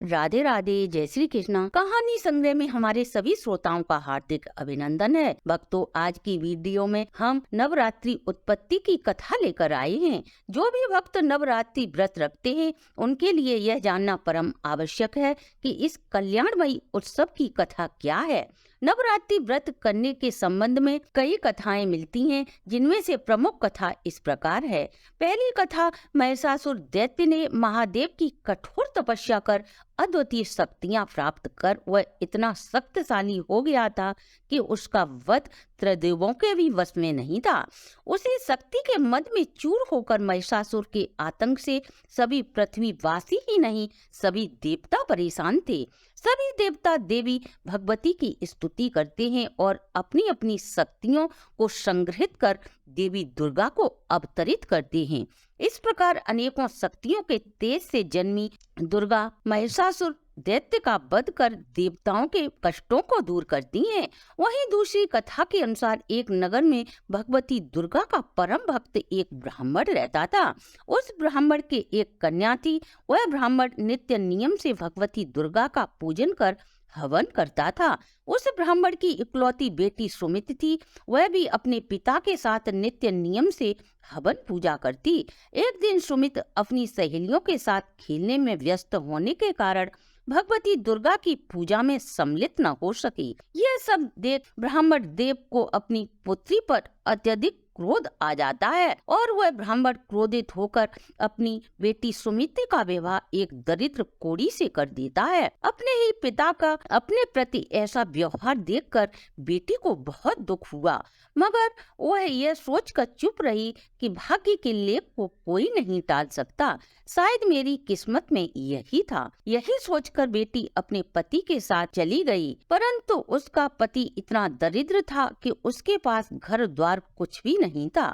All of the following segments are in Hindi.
राधे राधे, जय श्री कृष्णा। कहानी संग्रह में हमारे सभी श्रोताओं का हार्दिक अभिनंदन है। भक्तों, आज की वीडियो में हम नवरात्रि उत्पत्ति की कथा लेकर आए हैं। जो भी भक्त नवरात्रि व्रत रखते हैं उनके लिए यह जानना परम आवश्यक है कि इस कल्याणमयी उत्सव की कथा क्या है। नवरात्रि व्रत करने के संबंध में कई कथाएं मिलती हैं, जिनमें से प्रमुख कथा इस प्रकार है। पहली कथा, महिषासुर दैत्य ने महादेव की कठोर तपस्या कर अद्वितीय शक्तियां प्राप्त कर वह इतना शक्तिशाली हो गया था कि उसका वध त्रिदेवों के भी वश में नहीं था। उसी शक्ति के मद में चूर होकर महिषासुर के आतंक से सभी पृथ्वीवासी ही नहीं, सभी देवता परेशान थे। सभी देवता देवी भगवती की स्तुति करते हैं और अपनी अपनी शक्तियों को संग्रहित कर देवी दुर्गा को अवतरित करते हैं। इस प्रकार अनेकों शक्तियों के तेज से जन्मी दुर्गा महिषासुर दैत्य का वध कर देवताओं के कष्टों को दूर करती हैं। वहीं दूसरी कथा के अनुसार एक नगर में भगवती दुर्गा का परम भक्त एक ब्राह्मण रहता था। उस ब्राह्मण के एक कन्या थी। वह ब्राह्मण नित्य नियम से भगवती दुर्गा का पूजन कर हवन करता था। उस ब्राह्मण की इकलौती बेटी सुमित थी। वह भी अपने पिता के साथ नित्य नियम से हवन पूजा करती। एक दिन सुमित अपनी सहेलियों के साथ खेलने में व्यस्त होने के कारण भगवती दुर्गा की पूजा में सम्मिलित न हो सकी। यह सब देख ब्राह्मण देव को अपनी पुत्री पर अत्यधिक क्रोध आ जाता है और वह ब्राह्मण क्रोधित होकर अपनी बेटी सुमित्रा का विवाह एक दरिद्र कोढ़ी से कर देता है। अपने ही पिता का अपने प्रति ऐसा व्यवहार देखकर बेटी को बहुत दुख हुआ, मगर वह यह सोचकर चुप रही कि भाग्य के लेख को कोई नहीं टाल सकता। शायद मेरी किस्मत में यही था। यही सोचकर बेटी अपने पति के साथ चली गई, परंतु उसका पति इतना दरिद्र था कि उसके पास घर द्वार कुछ भी नहीं था।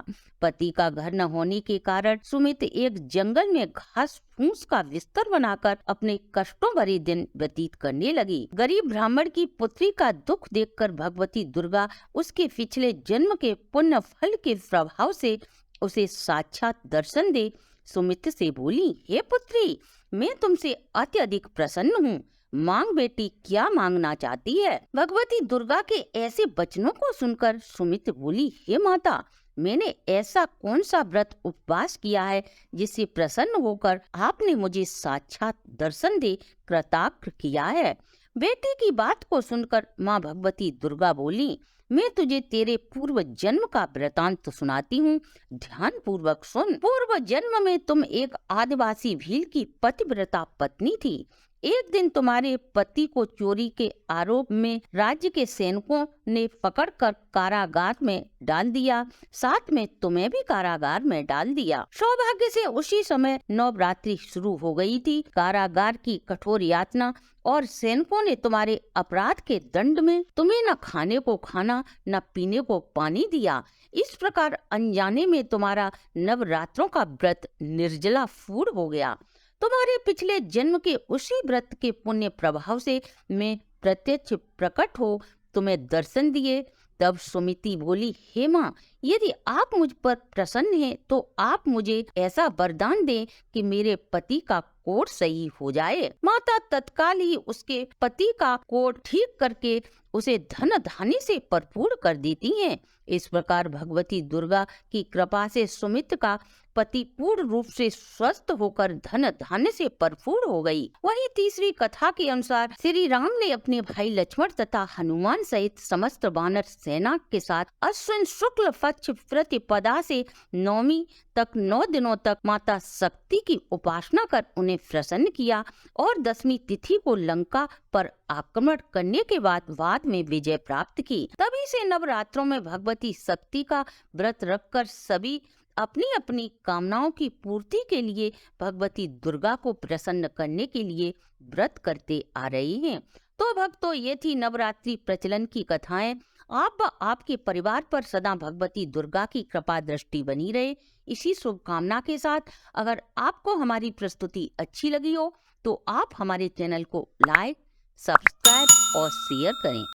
पति का घर न होने के कारण सुमित एक जंगल में घास फूस का बिस्तर बनाकर अपने कष्टों भरे दिन व्यतीत करने लगी। गरीब ब्राह्मण की पुत्री का दुख देखकर भगवती दुर्गा उसके पिछले जन्म के पुण्य फल के प्रभाव से उसे साक्षात दर्शन दे सुमित से बोली, हे पुत्री, मैं तुमसे अत्यधिक प्रसन्न हूँ। मांग बेटी, क्या मांगना चाहती है? भगवती दुर्गा के ऐसे वचनों को सुनकर सुमित बोली, हे माता, मैंने ऐसा कौन सा व्रत उपवास किया है जिससे प्रसन्न होकर आपने मुझे साक्षात दर्शन दे कृतार्थ किया है? बेटी की बात को सुनकर माँ भगवती दुर्गा बोली, मैं तुझे तेरे पूर्व जन्म का वृतांत सुनाती हूँ, ध्यान पूर्वक सुन। पूर्व जन्म में तुम एक आदिवासी भील की पतिव्रता पत्नी थी। एक दिन तुम्हारे पति को चोरी के आरोप में राज्य के सैनिकों ने पकड़कर कारागार में डाल दिया, साथ में तुम्हें भी कारागार में डाल दिया। सौभाग्य से उसी समय नवरात्रि शुरू हो गई थी। कारागार की कठोर यातना और सैनिकों ने तुम्हारे अपराध के दंड में तुम्हें न खाने को खाना न पीने को पानी दिया। इस प्रकार अनजाने में तुम्हारा नवरात्रों का व्रत निर्जला फूड हो गया। तुम्हारे पिछले जन्म के उसी व्रत के पुण्य प्रभाव से मैं प्रत्यक्ष प्रकट हो तुम्हें दर्शन दिए। तब सुमिति बोली, हे माँ, यदि आप मुझ पर प्रसन्न हैं तो आप मुझे ऐसा वरदान दें कि मेरे पति का कोढ़ सही हो जाए। माता तत्काल ही उसके पति का कोढ़ ठीक करके उसे धन धान्य से भरपूर कर देती हैं। इस प्रकार भगवती दुर्गा की कृपा से सुमित का पति पूर्ण रूप से स्वस्थ होकर धन धान्य से भरपूर हो गई। वहीं तीसरी कथा के अनुसार श्री राम ने अपने भाई लक्ष्मण तथा हनुमान सहित समस्त वानर सेना के साथ अश्विन शुक्ल पक्ष प्रतिपदा से नवमी तक 9 दिनों तक माता शक्ति की उपासना कर उन्हें प्रसन्न किया और 10वीं तिथि को लंका पर आक्रमण करने के बाद में विजय प्राप्त की। तभी से नवरात्रों में भगवती शक्ति का व्रत रखकर सभी अपनी अपनी कामनाओं की पूर्ति के लिए भगवती दुर्गा को प्रसन्न करने के लिए व्रत करते आ रहे हैं। तो भक्तों, ये थी नवरात्रि प्रचलन की कथाएं। आप व आपके परिवार पर सदा भगवती दुर्गा की कृपा दृष्टि बनी रहे, इसी शुभकामना के साथ अगर आपको हमारी प्रस्तुति अच्छी लगी हो तो आप हमारे चैनल को लाइक, सब्सक्राइब और शेयर करें।